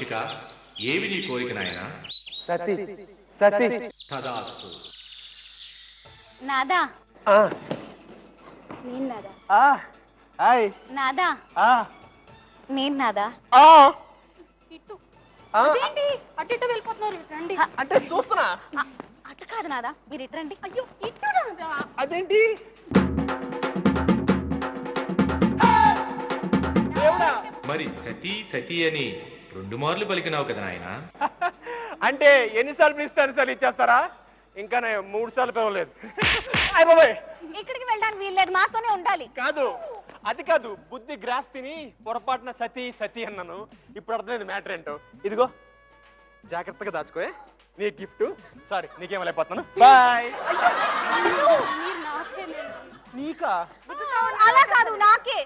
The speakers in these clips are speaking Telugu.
కౌశిక, ఏవి నీ కోరిక నాయనా? సతి సతి తదాస్తు. నాదా ఆ నేను నాదా ఆ హాయ్ నాదా ఆ నేను నాదా ఆ ఇటు ఆ ఏంటి అటు ఇటు వెళ్ళిపోతున్నారు రండి అంటే చూస్తున్నా. అటు కాదు నాదా మీరు ఇటు రండి అయ్యో ఇటు నాదా అదేంటి దేవుడా, మరి సతీ సతీ అని 2 మార్లు పలికినావు కదా నాయనా? అంటే ఎన్నిసార్లు పిలిస్తే అన్నిసార్లు ఇచ్చేస్తారా? ఇంకా 3 సార్లు పిలవలేదు. అయ్య బాబాయ్, ఇక్కడికి వెళ్ళడానికి వీల్లేదు మాతోనే ఉండాలి కాదు అది కాదు, బుద్ధి గ్రాస్ తిని పొరపాటున సతీ సతీ అన్నాను. ఇప్పుడు అర్థమైంది మ్యాటర్ ఏంటో. ఇదిగో జాగ్రత్తగా దాచుకోయే, నీ గిఫ్ట్. సారీ, నీకేమలేకపోతున్నాను. బాయ్. నీకా? అలా కాదు నాకే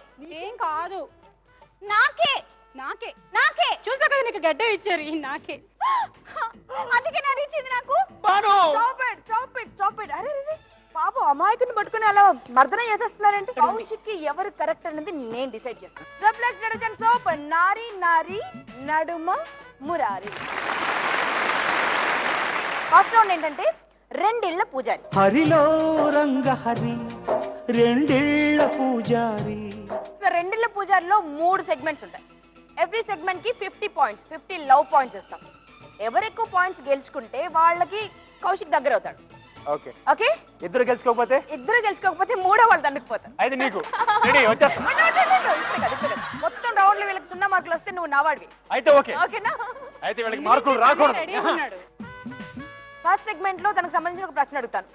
ఏం కాదు నాకే నాకే నాకే చూసా కదా నీకు గడ్డ ఇచ్చారు ఈ నాకే అందుకే నాది ఇచ్చింది నాకు బాను, స్టాప్ ఇట్. అరే పాపం అమాయకుని పట్టుకుని అలా మర్దన చేసేస్తున్నారంటే కౌశిక్ కి ఎవరు కరెక్ట్ అనేది నేను డిసైడ్ చేస్తాను. ట్రిప్లెక్స్ డిటర్జెంట్ సోప్ నారి నారి నడుమ మురారి. ఫస్ట్ రౌండ్ ఏంటంటే 2 ఇళ్ల పూజారి. హరిలో రంగ హరి 2 ఇళ్ల పూజారి. 2 ఇళ్ల పూజారిలో 3 సెగ్మెంట్స్ ఉంటాయి. ఎవ్రీ సెగ్మెంట్ కి 50 పాయింట్స్, 50 లవ్ పాయింట్స్ ఇస్తాం. ఎవరు ఎక్కువ పాయింట్స్ గెలుచుకుంటే వాళ్ళకి కౌశిక్ దగ్గర అవుతాడు. ఓకే ఓకే, ఇద్దరు గెలుచుకోకపోతే ఇద్దరు గెలుచుకోకపోతే 3వ వాళ్ళు దండుకుపోతారు. అయితే నీకు రెడీ వచ్చేస్తా. మొత్తం రౌండ్ లో వీళ్ళకి 0 మార్కులు వస్తే నువ్వు నావాడివి. అయితే ఓకే, ఓకేనా? అయితే వీళ్ళకి మార్కులు రాకూడదు. రెడీ ఉన్నాడు ఫస్ట్ సెగ్మెంట్ లో తనకు సంబంధించిన ఒక ప్రశ్న అడుగుతాను.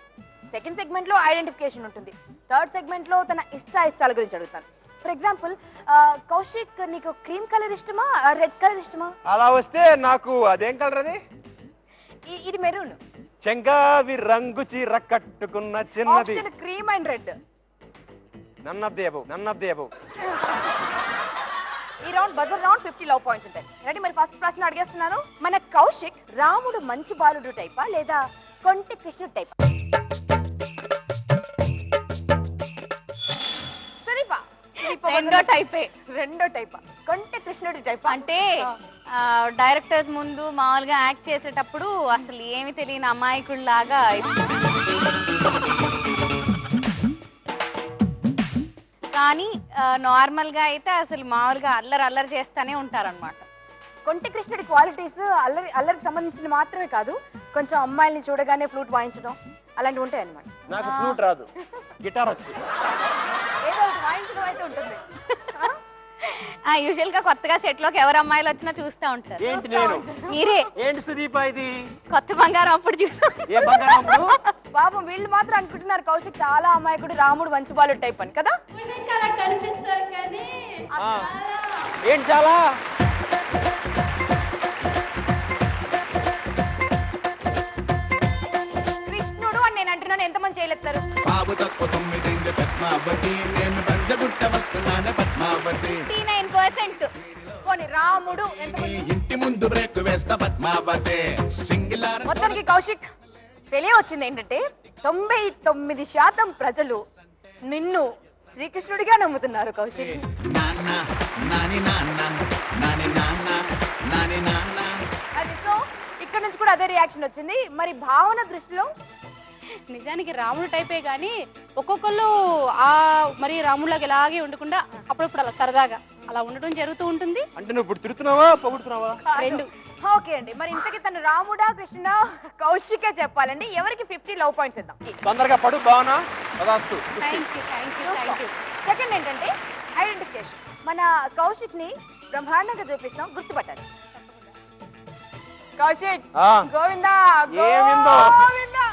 సెకండ్ సెగ్మెంట్ లో ఐడెంటిఫికేషన్ ఉంటుంది. థర్డ్ సెగ్మెంట్ లో తన ఇష్టాల గురించి అడుగుతాను. ఫర్ ఎగ్జాంపుల్, కౌశిక్ నీకు క్రీమ్ కలర్ ఇష్టమా, రెడ్ కలర్ ఇష్టమా? అలా వస్తే నాకు అదేం కలర్ అది? ఇది మెరూన్. చెంగావి రంగు చీర కట్టుకున్న చిన్నది. Option cream and red. None of the above. ఈ round buzzer round 50 love points ఉంటాయి. రెడీ? మరి ఫస్ట్ ప్రశ్న అడిగేస్తున్నాను. మన కౌశిక్ రాముడు మంచి బాలుడు టైపా లేదా కొంటె కృష్ణుడు టైపా? సుదీపా, రెండో టైపే. రెండో టైపా? కొంటె కృష్ణుడి టైపా? అంటే డైరెక్టర్స్ ముందు మామూలుగా యాక్ట్ చేసేటప్పుడు అసలు ఏమి తెలియని అమాయకుల్లాగా కానీ నార్మల్గా అయితే అసలు మామూలుగా అల్లరి చేస్తానే ఉంటారనమాట. కొంటె కృష్ణుడి క్వాలిటీస్ అల్లరికి సంబంధించిన మాత్రమే కాదు, కొంచెం అమ్మాయిల్ని చూడగానే ఫ్లూట్ వాయించడం అలాంటివి ఉంటాయి అన్నమాట. నాకు ఫ్లూట్ రాదు, గిటార్ వచ్చు. ఏదో ఒకటి వాయించడం అయితే ఉంటుంది. యూజువల్ గా కొత్తగా సెట్ లోకి ఎవరు అమ్మాయిలు వచ్చినా చూస్తూ ఉంటారు. ఏంటి నేను? మీరే ఏంటి సుదీప ఇది? కొత్త బంగారం అప్పుడు చూసాం. ఏ బంగారం అప్పుడు? పాపం వీళ్ళు మాత్రం అనుకుంటున్నారు కౌశిక్ చాలా అమాయకుడు, రాముడు మంచి బాలుడు టైప్ అని కదా. ఆ, ఏంటి చాలా? కృష్ణుడు అని నేను అంటున్నాను, ఎంతమంది చేయలేస్తారు? బాబు తక్కువ 9 పద్మావతి, నేను పంచగుట్ట వస్తున్నాను పద్మావతి. 89%. పోనీ రాముడు ఎంతమంది? ఇంటి ముందు బ్రేక్ వేస్తా పద్మావతి. సింగిలార్ మొత్తానికి కౌశిక్ తెలియవచ్చింది ఏంటంటే 99% ప్రజలు నిన్ను శ్రీకృష్ణుడిగా నమ్ముతున్నారు కౌశిక్. నాన్న నాని నాన్న నాని నాన్న నాని నాన్న. అది సో ఇక్కడ నుంచి కూడా అదే రియాక్షన్ వచ్చింది. మరి భావన దృష్టిలో నిజానికి రాముడు టైపే కానీ ఒక్కొక్కళ్ళు ఆ మరి రాముడిలాగా ఇలాగే ఉండకుండా అప్పుడప్పుడు అలా సరదాగా అలా ఉండడం జరుగుతూ ఉంటుంది. అంటే నువ్వు ఇప్పుడు తిరుగుతున్నావా పొగుడుతున్నావా? రెండు. ఓకే అండి, మరి ఇంతకీ తను రాముడా కృష్ణ కౌశికే చెప్పాలండి. ఎవరికి 50 లవ్ పాయింట్స్ ఇద్దాం? తొందరగా పడు భావన. పదాస్తు. Thank you. సెకండ్ ఏంటంటే ఐడెంటిఫికేషన్. మన కౌశిక్ ని బ్రహ్మాండంగా చూపిస్తాం, గుర్తుపట్టాలి. కౌశిక్ ఆ. గోవిందా ఏమిందో? గోవిందా.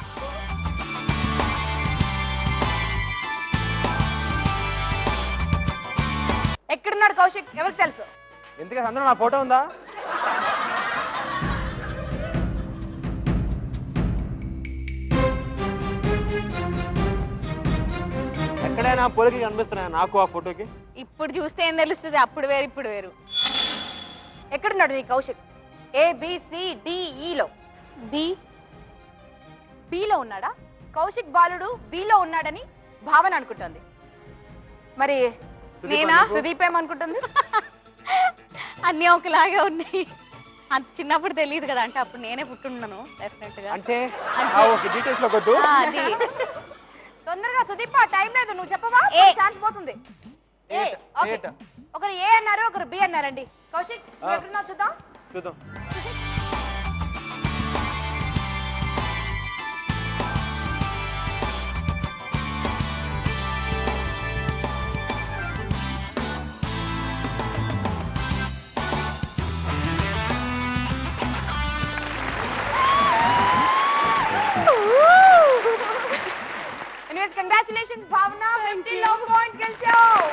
ఎక్కడున్నాడు కౌశిక్? ఎవరికి తెలుసు? ఎందుకంటే అందులో నా ఫోటో ఉందా? ఎక్కడైనా పొలికి కనిపిస్తున్నాయా నాకు ఆ ఫోటోకి? ఇప్పుడు చూస్తే ఏం తెలుస్తుంది? అప్పుడు వేరు ఇప్పుడు వేరు. ఎక్కడున్నాడు నీ కౌశిక్? ABCDEలో బిలో ఉన్నాడా? కౌశిక్ బాలుడు బిలో ఉన్నాడని భావన అనుకుంటుంది. మరి నేనా? సుదీప్ ఏమనుకుంటుంది? అన్నీ ఒకలాగే ఉన్నాయి. అంత చిన్నప్పుడు తెలియదు కదా, అంటే అప్పుడు నేనే పుట్టుండను డెఫినెట్ గా. అంటే ఓకే, డీటెయిల్స్ లో కొద్దు. అది తొందరగా సుదీప్, టైం లేదు, నువ్వు చెప్పవా? ఛాన్స్ పోతుంది. ఏ ఓకే, ఒకరు ఏ అన్నారు, ఒకరు బి అన్నారండి. కౌశిక్ నువ్వు ఎక్కడున్నావు చూద్దాం. చూద్దాం. ఎనీవేస్ కంగ్రాచులేషన్స్ భావన, 50 లవ్ పాయింట్స్ గెలిచావు.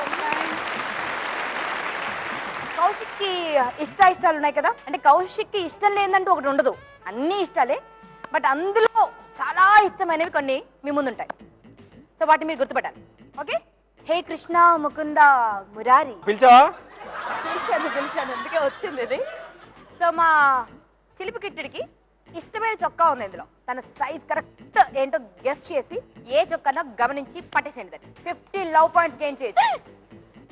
కౌశిక్ కి ఇష్టాలు ఉన్నాయి కదా, అంటే కౌశిక్ కి ఇష్టం లేదంటూ ఒకటి ఉండదు, అన్ని ఇష్టాలే. బట్ అందులో చాలా ఇష్టమైనవి కొన్ని మీ ముందుంటాయి. సో వాటిని మీరు గుర్తుపట్టాలి. ఓకే, హే కృష్ణ ముకుంద మురారి. పిలిచావా? పిలిచాను అందుకే వచ్చింది ఇది. సో మా చిలిపి కిట్టుడికి ఇష్టమైన చొక్కా ఉంది ఇందులో. తన సైజ్ కరెక్ట్ ఏంటో గెస్ట్ చేసి ఏ చొక్కానో గమనించి పట్టేసేయండి. 50 లవ్ పాయింట్స్ గెయిన్ చేయొచ్చు.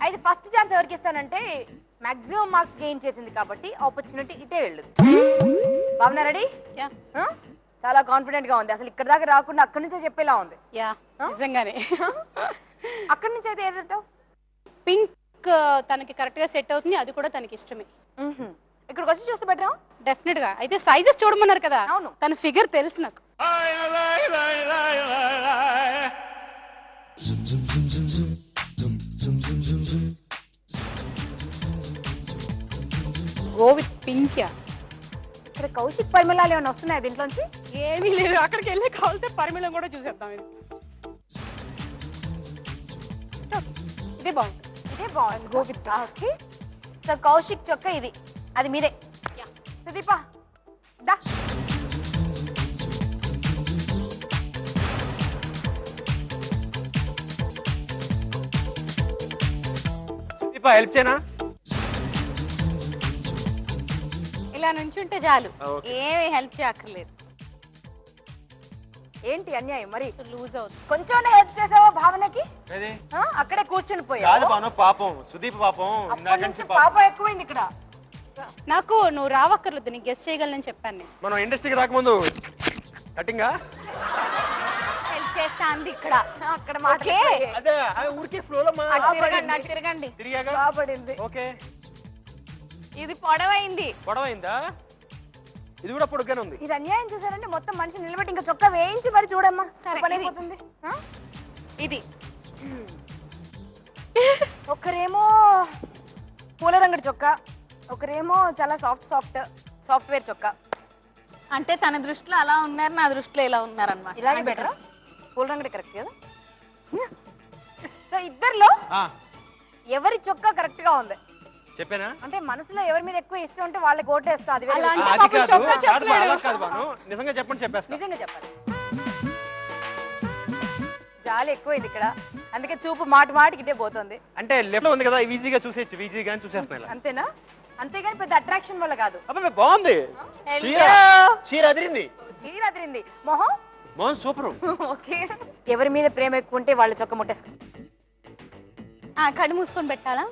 అయితే ఫస్ట్ ఛాన్స్ ఎవరికి ఇస్తానంటే మాక్సిమం మార్క్స్ గెయిన్ చేసింది కాబట్టి ఆపర్చునిటీ ఇటే వెళ్ళదు. భావన రెడీ? చాలా కాన్ఫిడెంట్ గా ఉంది, అసలు ఇక్కడ దాకా రాకుండా అక్కడి నుంచే చెప్పేలా ఉంది. యా నిజంగానే. అక్కడి నుంచి అయితే ఏదంటావు? పింక్ తనకి కరెక్ట్ గా సెట్ అవుతుంది, అది కూడా తనకి ఇష్టమే. ఇక్కడికి వచ్చి చూస్తే బెటరా? డెఫినెట్ గా. అయితే సైజెస్ చూడమన్నారు కదా, అవును. తన ఫిగర్ తెలుసు నాకు. Go with pink. ఇక్కడ కౌశిక్ పరిమళాలు ఏమైనా వస్తున్నాయి దీంట్లోంచి? ఏమీ లేదు, అక్కడికి వెళ్ళి కావాలంటే పరిమళం కూడా చూసేద్దాం. ఇదే బాగుంటుంది. ఇదే బాగుంది, go with. Okay, so Kaushik చొక్క ఇది, అది మీదే. సుదీప దా. సుదీప హెల్ప్ చేయనా? ఇలా నుంచుంటే చాలు, ఓకే. ఏమి హెల్ప్ చేయక్కర్లేదు. ఏంటి అన్యాయం మరి? లూజ్ అవుతుంది. కొంచెం హెల్ప్ చేసావా భావనకి? ఏది? అక్కడే కూర్చొని కాదు పోయావు. బాను, పాపం సుదీప్ పాపం ఇందాక అప్పటి నుంచి నుంచి పాపం ఎక్కువైంది ఇక్కడ. నాకు నువ్వు రావక్కర్లేదు, నీకు గెస్ట్ చేయగలనని చెప్పాను నేను. మనం ఇండస్ట్రీకి రాకముందు కటింగా హెల్ప్ చేస్తా అంది ఇక్కడ. అక్కడ ఓకే. అదే ఊరికే ఫ్లో లో అటు తిరగండి, అటు తిరగండి. తిరిగాక బాగుపడింది. ఓకే. ఇది పొడవైంది. పొడవైందా? ఇది కూడా పొడుగ్గానే ఉంది. ఇది అన్యాయం చూసారంటే మొత్తం మనిషి నిలబెట్టి ఇంకా చొక్కా వేయించి మరి చూడమ్మా, సరే, పని ఇది. అయిపోతుంది. ఇది ఒకరేమో పూల రంగుడి చొక్కా, ఒకరేమో చాలా సాఫ్ట్వేర్ చొక్కా. అంటే తన దృష్టిలో అలా ఉన్నారు, నా దృష్టిలో ఇలా ఉన్నారు అన్నమాట. ఇలాగే బెటరా? పూల రంగుడి కరెక్ట్ కదా? సో ఇద్దరిలో ఎవరి చొక్కా కరెక్ట్ గా ఉంది? చెప్పానా? అంటే మనసులో ఎవరి మీద ఎక్కువ ఇష్టం ఉంటే వాళ్ళకి ఓటేస్తా. అది వేరే అలా విషయం. అంటే అది కాదు, చొక్కా కాదు చెప్పలేడు. అలా కాదు బాను, నిజంగా చెప్పండి చెప్పేస్తా. నిజంగా చెప్పాలి, చాలా ఎక్కువైంది ఇక్కడ, అందుకే చూపు మాటికి ఇటే పోతుంది. అంటే లెఫ్ట్ లో ఉంది కదా, ఈజీగా చూసేయచ్చు, ఈజీగా చూసేస్తున్నా ఇలా. అంతేనా? అంతేగాని పెద్ద అట్రాక్షన్ వల్ల కాదు. అబ్బా బాగుంది, Hello. చీర అదిరింది, చీర అదిరింది, మొహం బాగుంది, సూపర్. ఓకే. ఎవరి మీద ప్రేమ ఎక్కువ ఉంటే వాళ్ళ చొక్క ముట్టేసుకో. కళ్ళు మూసుకొని పెట్టాలా?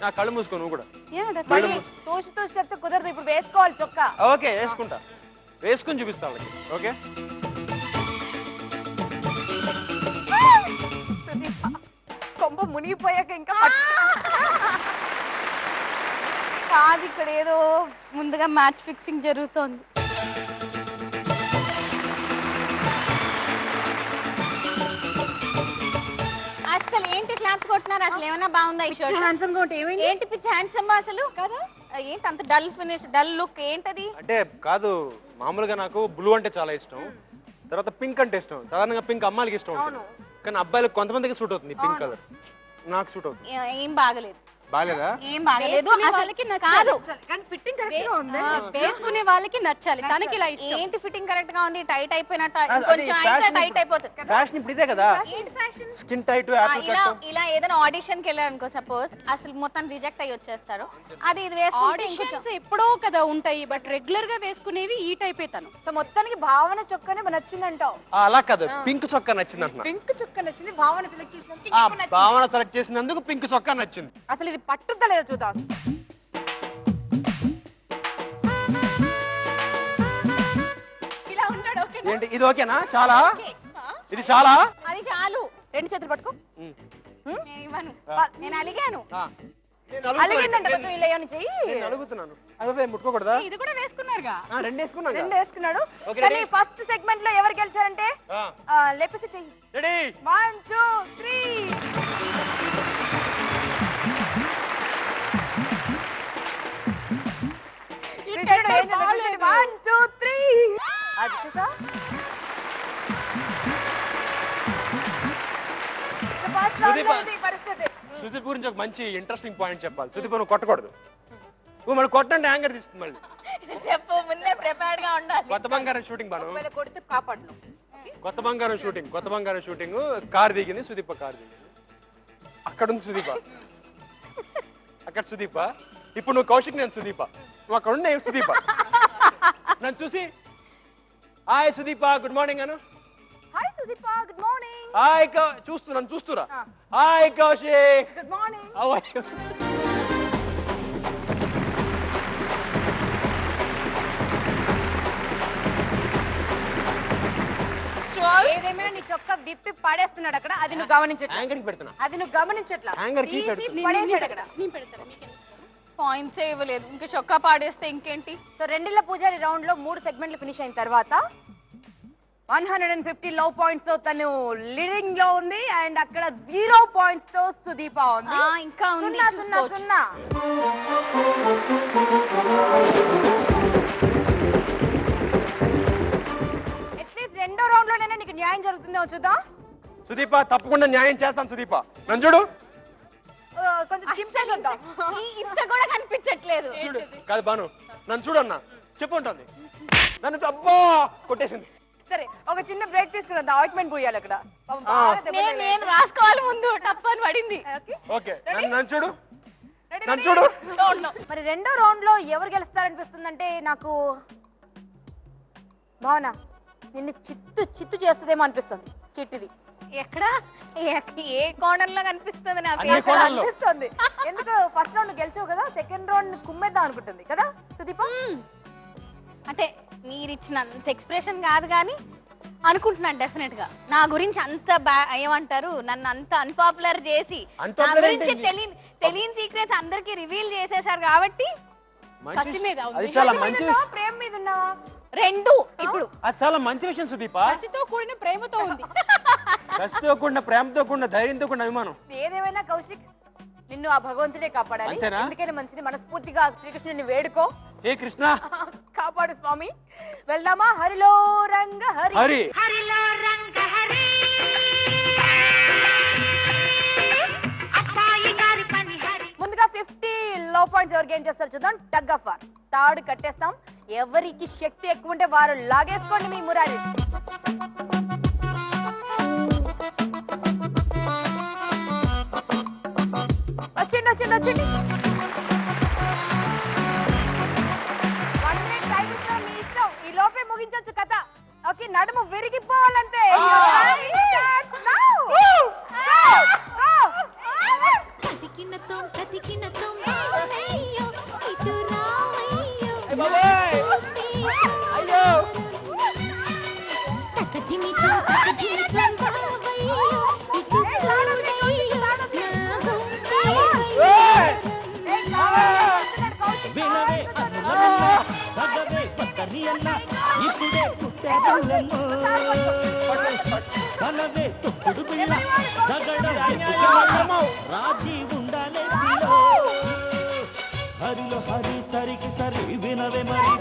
నా కళ్ళు మూసుకో నువ్వు కూడా. మరి తోసి చెప్తే కుదరదు, ఇప్పుడు వేసుకోవాలి చొక్కా. ఓకే వేసుకుంటా, వేసుకుని చూపిస్తా వాళ్ళకి. ఓకే కొంప మునిగిపోయాక ఇంకా కాదు, ఇక్కడ ఏదో ముందుగా మ్యాచ్ ఫిక్సింగ్ జరుగుతోంది. అసలు ఏంటి క్లాప్స్ కొడుతున్నారు? అసలు ఏమైనా బాగుందా ఈ షర్ట్? హ్యాండ్సమ్ గా ఉంటే ఏమైంది? ఏంటి పిచ్చి హ్యాండ్సమ్ అసలు కదా? ఏంటి అంత డల్ ఫినిష్, డల్ లుక్ ఏంటది? అంటే కాదు, మామూలుగా నాకు బ్లూ అంటే చాలా ఇష్టం, తర్వాత పింక్ అంటే ఇష్టం. సాధారణంగా పింక్ అమ్మాయిలకి ఇష్టం ఉంటుంది, కానీ అబ్బాయిలకు కొంతమందికి సూట్ అవుతుంది పింక్ కలర్. నాకు సూట్ అవుతుంది. ఏం బాగలేదు, బాగాలేదా? ఏం బాగలేదు. వాళ్ళకి నచ్చాలి, కానీ ఫిట్టింగ్ కరెక్ట్ గా ఉంది. వేసుకునే వాళ్ళకి నచ్చాలి, తనకి ఇలా ఇష్టం. ఏంటి ఫిట్టింగ్ కరెక్ట్ గా ఉంది? టైట్ అయిపోయినట్టు కొంచెం అయితే టైట్ అయిపోతుంది. ఫ్యాషన్ ఇప్పుడు ఇదే కదా, స్కిన్ టైట్, యాపిల్ ఇలా కట్. ఇలా ఏదైనా ఆడిషన్ కి వెళ్ళారనుకో సపోజ్, అసలు మొత్తం రిజెక్ట్ అయ్యి వచ్చేస్తారు. అది ఇది వేసుకుంటే ఆడిషన్స్ ఎప్పుడో కదా ఉంటాయి, బట్ రెగ్యులర్ గా వేసుకునేవి ఈ టైప్ తను. సో మొత్తానికి భావన చొక్కానే నచ్చిందంటావు? అలా కాదు, పింక్ చొక్కా నచ్చింది అంటున్నా. పింక్ చొక్కా నచ్చింది, భావన సెలెక్ట్ చేసినందుకు భావన సెలెక్ట్ చేసినందుకు పింక్ చొక్కా నచ్చింది. అసలు ఇది పట్టుద్దా లేదా చూద్దాం. ఇది ఓకేనా? చాలా? ఇది చాలా? అది చాలు. 2 చేతులు పట్టుకో. నేను ఇవ్వను. నేను అలిగాను. నేను అలుగుతున్నా. అలిగిందంట కొంచెం ఇలా ఏమని చెయ్యి. నేను అలుగుతున్నాను. అవే ముట్టుకోకూడదా? ఇది కూడా వేసుకున్నారుగా. 2 వేసుకున్నాం. 2 వేసుకున్నాడు. ఓకే, కానీ రెడీ? ఫస్ట్ సెగ్మెంట్ లో ఎవరు గెలిచారంటే లేపేసి చెయ్యి. రెడీ? 1 2 3. కృష్ణుడు ఏం చెప్పాడు? 1 2 3. అది చూసా? ఫస్ట్ రౌండ్ లో ఉంది పరిస్థితి. సుదీప్ గురించి ఒక మంచి ఇంట్రెస్టింగ్ పాయింట్ చెప్పాలి. సుదీప్ నువ్వు కొట్టకూడదు. నువ్వు మళ్ళీ కొట్టంటే యాంగర్ తీస్తుంది మళ్ళీ. చెప్పు, ముందే ప్రిపేర్డ్ గా ఉండాలి. కొత్త బంగారం షూటింగ్ బాను. ఒకవేళ కొడితే కాపాడను. కొత్త బంగారం షూటింగ్ కార్ దిగింది. సుదీప కార్ దిగింది. అక్కడ ఉంది సుదీప. అక్కడ సుదీప. ఇప్పుడు నువ్వు కౌశిక్, నేను సుదీప. నువ్వు అక్కడ ఉండే సుదీప. నన్ను చూసి హాయ్ సుదీప గుడ్ మార్నింగ్ అను. Hi Sudeepa good morning. Hi నన్ను చూస్తురా. Hi Kaushik good morning. How are you? ఏదేమైనా నీ చొక్కా విప్పి పడేస్తున్నాడు అక్కడ. అది నువ్వు గమనించట్లా. యాంగర్ పెడుతున్నా. అది నువ్వు గమనించట్లా. యాంగర్ కీ పెడుతున్నా. తీసి పడేసాడు అక్కడ. నేను పెడతాను మీకు పాయింట్స్ ఇవ్వలేదు. ఇంకా చొక్కా పాడేస్తే ఇంకేంటి? సో 2 పూజారి రౌండ్ లో 3 సెగ్మెంట్లు ఫినిష్ అయిన తర్వాత 150 లవ్ పాయింట్స్ తో తను లీడింగ్ లో ఉంది. అండ్ అక్కడ 0 పాయింట్స్ తో సుదీప ఉంది. ఇంకా ఉంది. 0 0 0. అట్లీస్ట్ 2వ రౌండ్ లోనైనా నీకు న్యాయం జరుగుతుందేమో చూద్దాం. సుదీప తప్పకుండా న్యాయం చేస్తాను. సుదీప నన్ను చూడు. కొంచెం చింపేద్దాం. ఇంత కూడా కనిపించట్లేదు. చూడు కాదు బాను, నన్ను చూడన్నా చెప్పు ఉంటుంది. నన్ను అబ్బా కొట్టేసింది. సరే ఒక చిన్న బ్రేక్ తీసుకున్నాం. ఆయింట్మెంట్ పోయాలి అక్కడ. పాపం బాగా దెబ్బ తగిలింది. నేను రాసుకోవాలి ముందు. టప్పని పడింది. ఓకే. ఓకే నన్ను చూడు. Ready, నన్ను ready? చూడు. చూడను. మరి 2వ రౌండ్ లో ఎవరు గెలుస్తారనిపిస్తుందంటే నాకు భావన నిన్ను చిత్తు చేస్తుందేమో అనిపిస్తుంది. చిట్టిది ఎక్కడ ఏ కోణంలో కనిపిస్తుంది నాకు? అన్ని కోణాల్లో. అనిపిస్తుంది. ఎందుకు ఫస్ట్ రౌండ్ గెలిచావు కదా, సెకండ్ రౌండ్ కుమ్మేద్దాం అనుకుంటుంది కదా సుదీప. అంటే మీరు ఇచ్చినంత ఎక్స్ప్రెషన్ కాదు కానీ అనుకుంటున్నాను డెఫినెట్ గా. నా గురించి అంత ఏమంటారు, నన్ను అంత అన్పాపులర్ చేసి నా Unpopular గురించి ఏంటి? తెలియని సీక్రెట్స్ అందరికి రివీల్ చేసేసారు కాబట్టి కత్తి మీద ఉంది. అది చాలా మంచి విషయం. ప్రేమ మీద ఉన్నావా? 2 ఇప్పుడు అది చాలా మంచి విషయం సుదీప. కసితో కూడిన ప్రేమతో ఉంది. కసితో కూడిన ప్రేమతో కూడిన ధైర్యంతో కూడిన అభిమానం. ఏదేమైనా కౌశిక్ నిన్ను ఆ భగవంతుడే కాపాడాలి. అంతేనా? అందుకని మంచిది. మనస్ఫూర్తిగా శ్రీకృష్ణుని వేడుకో. ఏ కృష్ణ కాపాడు స్వామి. వెళ్దామా? హరిలో రంగ హరి. హరి ముందుగా 50 లో పాయింట్స్ ఎవరు గెయిన్ చేస్తారు చూద్దాం. Tug of war. తాడు కట్టేస్తాం. ఎవరికి శక్తి ఎక్కువ ఉంటే వారు లాగేసుకోండి మీ మురారి. వచ్చిండి. 1 minute time ఇస్తాం, మీ ఇష్టం. ఈ లోపే ముగించొచ్చు కథ. ఓకే నడుము విరిగిపోవాలంతే. వినవే అనులనన్న భగవే పక్కనియన్న ఇప్పుడే పుట్టాదన్నో కనవే తొక్కుడు పిల్ల జగడం రాజీ ఉండాలే పిల్లో హరిలో హరి సరికి సరి వినవే మరి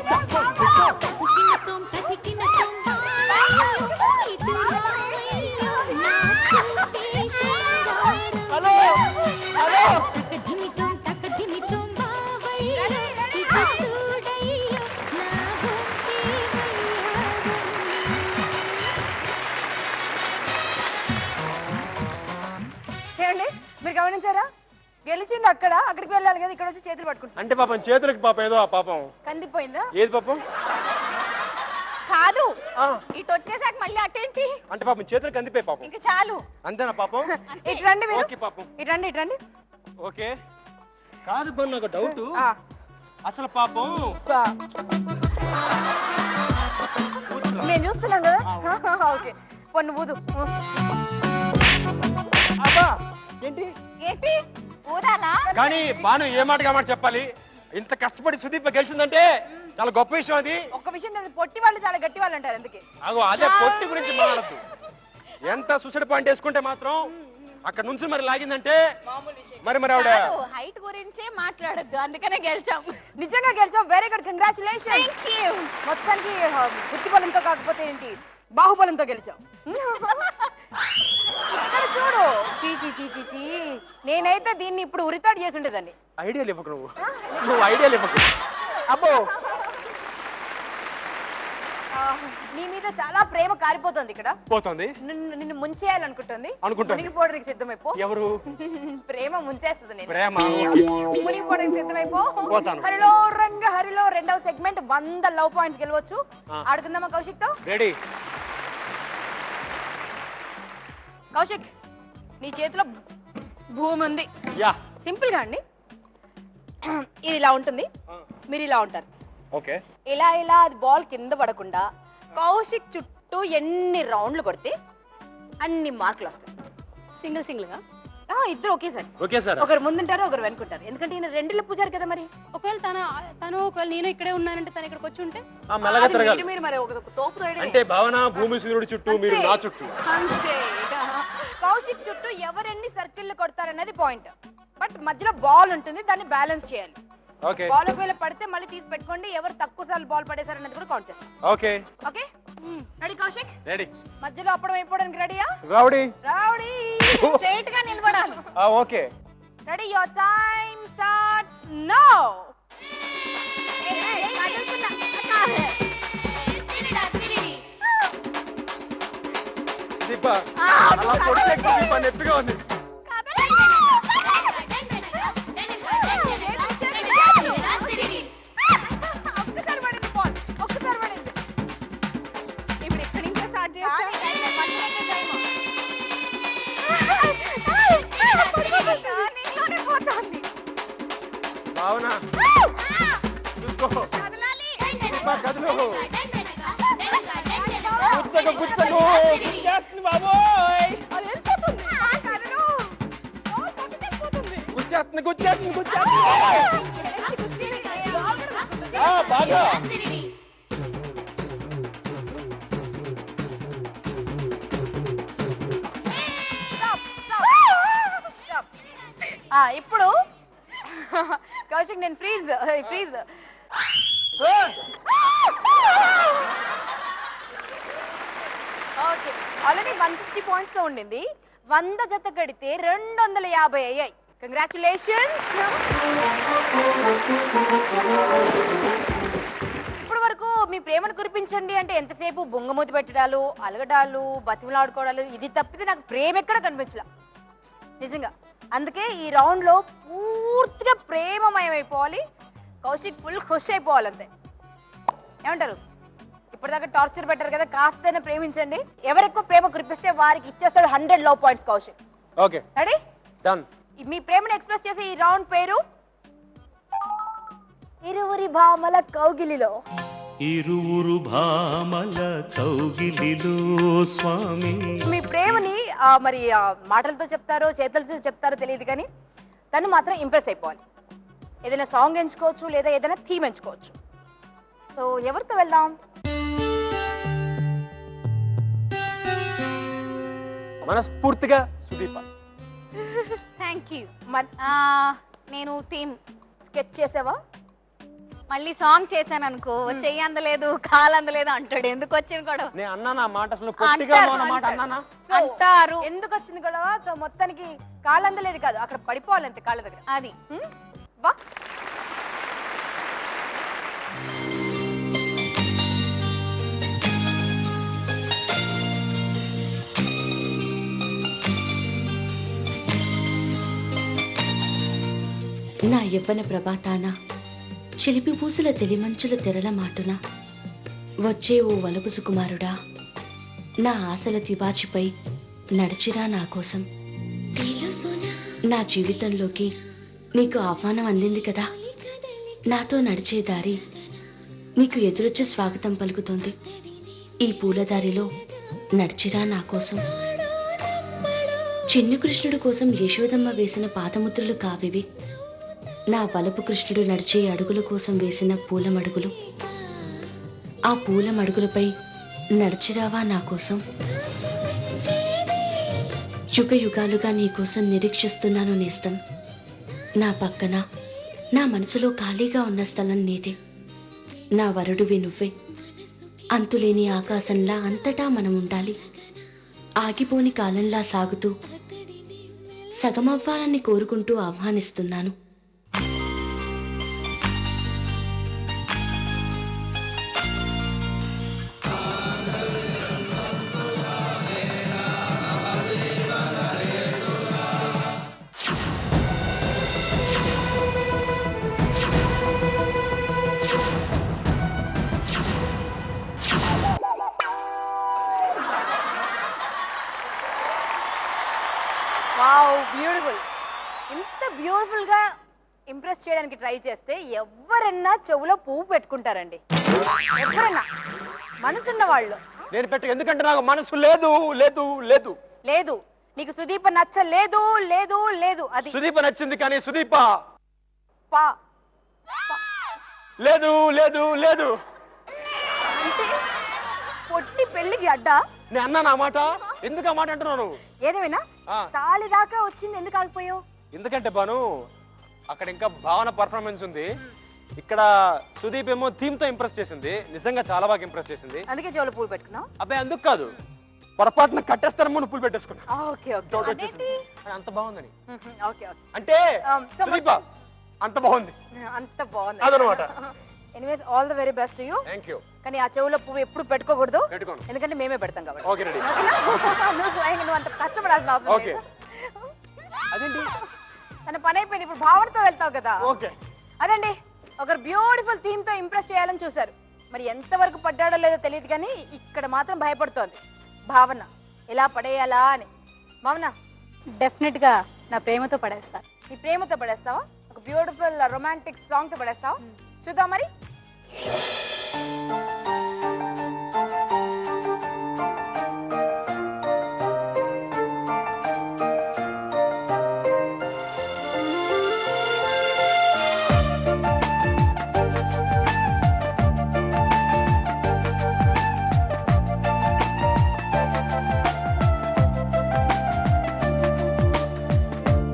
మీరు గమనించారా? గెలిచింది అక్కడికి వెళ్ళాలి కదా, ఇక్కడ వచ్చి చేతులు పట్టుకుంటా. అంటే పాపం చేతులకి పాపం ఏదో ఆ పాపం కందిపోయిందా? ఏది పాపం కాదు. ఇటు వచ్చేసాక మళ్ళీ అటేంటి అంటే పాపం చేతులకి కందిపోయి పాపం. ఇంకా చాలు. అంతేనా పాపం? ఇటు రండి మీరు. ఓకే పాపం. ఇటు రండి. ఓకే కాదు బాను, నాకు డౌట్. అసలు పాపం నేను చూస్తున్నాను కదా. ఓకే పొన్ను ఊదు. అబ్బా ఏంటి ఏంటి ఊదాలా? కానీ బాను ఏ మాటగా మాట చెప్పాలి, ఇంత కష్టపడి సుదీప గెలిచిందంటే చాలా గొప్ప విషయం అది. ఒక్క విషయం తెలుసు, పొట్టి వాళ్ళు చాలా గట్టి వాళ్ళు అంటారు అందుకే. అగో అదే పొట్టి గురించి మాట్లాడద్దు. ఎంత సుసైడ్ పాయింట్ వేసుకుంటే మాత్రం అక్కడ నుంచి మరి లాగిందంటే మరి ఆవిడ హైట్ గురించే మాట్లాడద్దు, అందుకనే గెలిచాం. నిజంగా గెలిచావు, వెరీ గుడ్, కంగ్రాచులేషన్. మొత్తానికి బుద్ధి బలంతో కాకపోతే ఏంటి బాహుబలంతో గెలిచావు. ఇక్కడ చూడు, చీ చీ చీ చీ చీ, నేనైతే దీన్ని ఇప్పుడు ఉరితాడు చేసి ఉండేదాన్ని. ఐడియా లేవకు నువ్వు ఐడియా లేవకు. అబ్బో నీ మీద చాలా ప్రేమ కారిపోతుంది ఇక్కడ. పోతుంది, నిన్ను ముంచేయాలనుకుంటుంది. అనుకుంటుంది. మునిగిపోవడానికి సిద్ధమైపో. ఎవరు? ప్రేమ ముంచేస్తుంది నేను. ప్రేమ మునిగిపోవడానికి సిద్ధమైపో. పోతాను. హరిలో రంగ హరిలో రెండవ సెగ్మెంట్ 100 లవ్ పాయింట్స్ గెలవచ్చు. ఆడుకుందామా కౌశిక్ తో? రెడీ. కౌశిక్, నీ చేతిలో భూమి ఉంది. యా సింపుల్ గా అండి, ఇది ఇలా ఉంటుంది, మీరు ఇలా ఉంటారు. ఓకే. ఇలా ఇలా అది బాల్ కింద పడకుండా కౌశిక్ చుట్టూ ఎన్ని రౌండ్లు కొడితే అన్ని మార్కులు వస్తాయి. సింగిల్ సింగిల్ గా ఇద్దరు ఒకేసారి. Okay sir. ఒకరు ముందుంటారు, ఒకరు వెనుకుంటారు. ఎందుకంటే ఈయన రెండిళ్ళు పూజారు కదా. మరి ఒకవేళ తను ఒకవేళ నేను ఇక్కడే ఉన్నానంటే తను ఇక్కడికి వచ్చి ఉంటే మెల్లగా అది తిరగాలి. మీరు మరి ఒక తోపు తోయడమే. అంటే భావన భూమి సూర్యుడు చుట్టూ, మీరు నా చుట్టూ. అంతే. కౌశిక్ చుట్టూ ఎవరెన్ని సర్కిల్ కొడతారన్నది పాయింట్. బట్ మధ్యలో బాల్ ఉంటుంది, దాన్ని బ్యాలెన్స్ చేయాలి. ఓకే బాల్ ఒకవేళ పడితే మళ్ళీ తీసి పెట్టుకోండి. ఎవరు తక్కువ సార్లు బాల్ పడేసారన్నది కూడా కౌంట్ చేస్తాం. Okay okay ready Kaushik? Ready. మధ్యలో అప్పడం అయిపోవడానికి రెడీయా? రౌడీ. రౌడీ స్ట్రైట్ గా నిలబడాలి. Okay. Ready, your time starts now. Deepa అలా కొట్టే దీప నొప్పిగా ఉంది. ఒక్కసారి పడింది బాల్, ఒక్కసారి పడింది. ఇప్పుడు ఇక్కడి నుంచి స్టార్ట్ చేయాలి. భావన చూసుకో. దీప కదులు. గుచ్చకు గుచ్చకు గుచ్చేస్తుంది బాబోయ్. గుచ్చేస్తుంది గుచ్చేస్తుంది గుచ్చేస్తుంది. బాగా ఇప్పుడు కౌశిక్ నేను freeze freeze. Okay, already 150 points తో ఉండింది. 100 జత కడితే 250 అయ్యాయి. కంగ్రాచులేషన్స్. ఇప్పుడు వరకు మీ ప్రేమను కురిపించండి అంటే ఎంతసేపు బొంగమూతి పెట్టడాలు, అలగడాలు, బతిమలాడుకోవడాలు, ఇది తప్పితే నాకు ప్రేమ ఎక్కడ కనిపించలా నిజంగా. అందుకే ఈ రౌండ్ లో పూర్తిగా ప్రేమమయం అయిపోవాలి. కౌశిక్ ఫుల్ ఖుష్ అయిపోవాలంతే. ఏమంటారు? ఇప్పటిదాకా టార్చర్ పెట్టారు కదా, కాస్తైనా ప్రేమించండి. ఎవరెక్కువ ప్రేమ కురిపిస్తే వారికి ఇచ్చేస్తాడు 100 love points Kaushik. Okay ready? Done. మీ ప్రేమను ఎక్స్ప్రెస్ చేసే ఈ రౌండ్ పేరు ఇరువురి భామల కౌగిలిలో. ఇరువురు భామల కౌగిలిలో స్వామి. మీ ప్రేమని మరి మాటలతో చెప్తారో చేతులతో చెప్తారో తెలియదు, కానీ తను మాత్రం ఇంప్రెస్ అయిపోవాలి. ఏదైనా సాంగ్ ఎంచుకోవచ్చు, లేదా ఏదైనా థీమ్ ఎంచుకోవచ్చు. సో ఎవరితో వెళ్దాం? మనస్ఫూర్తిగా సుదీప. Thank you. నేను థీమ్ స్కెచ్ చేసావా? మళ్ళీ సాంగ్ చేశాను అనుకో, చెయ్యి అందలేదు కాలు అందలేదు అంటాడు. ఎందుకు వచ్చింది గొడవ? నేను అన్నానా మాట, అసలు పొట్టిగా ఉన్న మాట అన్నానా? అంటారు. ఎందుకు వచ్చింది గొడవ? సో మొత్తానికి కాళ్ళు అందలేదు కాదు, అక్కడ పడిపోవాలంటే కాళ్ళ దగ్గర. అది వా. నా యవ్వన ప్రభాతాన చిలిపి పూసుల తెలిమంచుల తెరల మాటున వచ్చే ఓ వలపు సుకుమారుడా, నా ఆశల తివాచిపై నడిచిరా నా కోసం. నా జీవితంలోకి నీకు ఆహ్వానం అందింది కదా, నాతో నడిచే దారి నీకు ఎదురొచ్చే స్వాగతం పలుకుతోంది. ఈ పూలదారిలో నడిచిరా నా కోసం. చిన్ని కృష్ణుడు కోసం యశోదమ్మ వేసిన పాదముద్రలు కావివి. నా వలపు కృష్ణుడు నడిచే అడుగుల కోసం వేసిన పూలమడుగులు. ఆ పూలమడుగులపై నడిచిరావా నా కోసం. యుగ యుగాలుగా నీ కోసం నిరీక్షిస్తున్నాను నేస్తం. నా పక్కన నా మనసులో ఖాళీగా ఉన్న స్థలం నీదే. నా వరుడువి నువ్వే. అంతులేని ఆకాశంలా అంతటా మనం ఉండాలి. ఆగిపోని కాలంలా సాగుతూ సగమవ్వాలని కోరుకుంటూ ఆహ్వానిస్తున్నాను. Wow, beautiful. ఇంత బ్యూటిఫుల్ గా ఇంప్రెస్ చేయడానికి ట్రై చేస్తే ఎవరన్నా చెవులో పువ్వు పెట్టుకుంటారండి. ఎవరన్నా మనసున్న వాళ్ళు. నేను పెట్టు, ఎందుకంటే నాకు మనసు లేదు లేదు లేదు లేదు, నీకు సుదీప నచ్చలేదు లేదు లేదు. అది సుదీప నచ్చింది కానీ సుదీప పా లేదు లేదు లేదు. అంటే పొట్టి పెళ్లికి అడ్డా. నేను అన్నా నా మాట, ఎందుకు ఆ మాట అంటున్నాను? ఏదేమైనా తాళి దాకా వచ్చింది, ఎందుకు ఆగిపోయావు? ఎందుకంటే బాను అక్కడ ఇంకా భావన పర్ఫార్మెన్స్ ఉంది, ఇక్కడ సుదీప్ ఏమో థీమ్ తో ఇంప్రెస్ చేసింది. నిజంగా చాలా బాగా ఇంప్రెస్ చేసింది. అందుకే చెవులో పూలు పెట్టుకున్నావు? అబ్బాయి అందుకు కాదు, పొరపాటున కట్టేస్తారమో నువ్వు పూలు పెట్టేసుకున్నా. ఓకే ఓకే, డౌట్ వచ్చేసింది. అంత బాగుందని ఓకే ఓకే. అంటే సుదీప అంత బాగుంది, అంత బాగుంది అదనమాట. Anyways all the very best to you. Thank you. కానీ ఆ చెవులో పువ్వు ఎప్పుడు పెట్టుకోకూడదు, పెట్టుకోను. ఎందుకంటే మేమే పెడతాం కాబట్టి. Okay ready. నువ్వు స్వయంగా నువ్వు అంత కష్టపడాల్సిన అవసరం ఓకే. లేదు. అదేంటి? తన పని అయిపోయింది, ఇప్పుడు భావనతో వెళ్తావు కదా. ఓకే. అదండి, ఒకరు బ్యూటిఫుల్ థీమ్ తో ఇంప్రెస్ చేయాలని చూశారు. మరి ఎంతవరకు పడ్డాడో లేదో తెలియదు, కానీ ఇక్కడ మాత్రం భయపడుతోంది భావన, ఎలా పడేయాలా అని. భావన, డెఫినెట్ గా నా ప్రేమతో పడేస్తా. నీ ప్రేమతో పడేస్తావా? ఒక బ్యూటిఫుల్ రొమాంటిక్ సాంగ్ తో పడేస్తావా? చూద్దాం మరి.